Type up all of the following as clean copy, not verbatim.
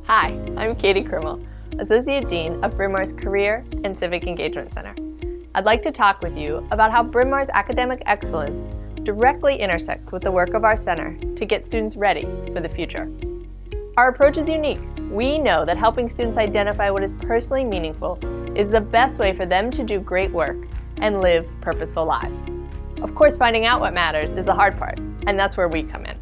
Hi, I'm Katie Krimmel, Associate Dean of Bryn Mawr's Career and Civic Engagement Center. I'd like to talk with you about how Bryn Mawr's academic excellence directly intersects with the work of our center to get students ready for the future. Our approach is unique. We know that helping students identify what is personally meaningful is the best way for them to do great work and live purposeful lives. Of course, finding out what matters is the hard part, and that's where we come in.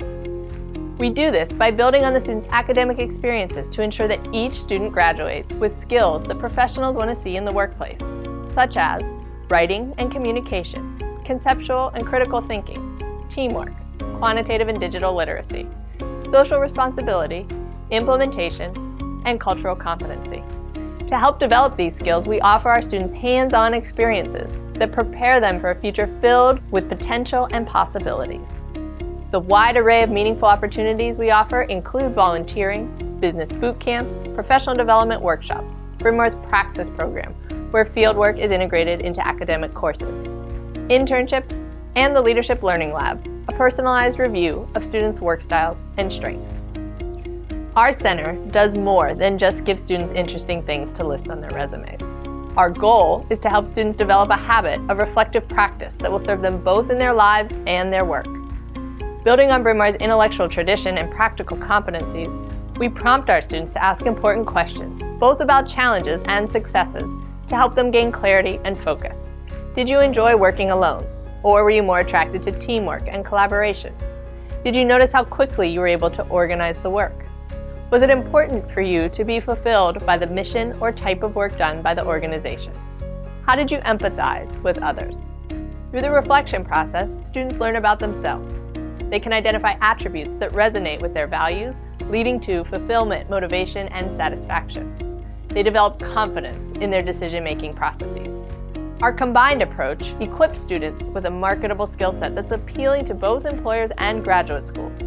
We do this by building on the students' academic experiences to ensure that each student graduates with skills that professionals want to see in the workplace, such as writing and communication, conceptual and critical thinking, teamwork, quantitative and digital literacy, social responsibility, implementation, and cultural competency. To help develop these skills, we offer our students hands-on experiences that prepare them for a future filled with potential and possibilities. The wide array of meaningful opportunities we offer include volunteering, business boot camps, professional development workshops, Bryn Mawr's Praxis program, where fieldwork is integrated into academic courses, internships, and the Leadership Learning Lab, a personalized review of students' work styles and strengths. Our center does more than just give students interesting things to list on their resumes. Our goal is to help students develop a habit of reflective practice that will serve them both in their lives and their work. Building on Bryn Mawr's intellectual tradition and practical competencies, we prompt our students to ask important questions, both about challenges and successes, to help them gain clarity and focus. Did you enjoy working alone? Or were you more attracted to teamwork and collaboration? Did you notice how quickly you were able to organize the work? Was it important for you to be fulfilled by the mission or type of work done by the organization? How did you empathize with others? Through the reflection process, students learn about themselves. They can identify attributes that resonate with their values, leading to fulfillment, motivation, and satisfaction. They develop confidence in their decision-making processes. Our combined approach equips students with a marketable skill set that's appealing to both employers and graduate schools.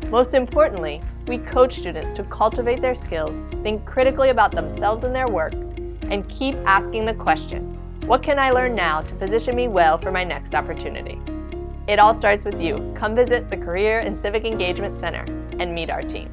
Most importantly, we coach students to cultivate their skills, think critically about themselves and their work, and keep asking the question, what can I learn now to position me well for my next opportunity? It all starts with you. Come visit the Career and Civic Engagement Center and meet our team.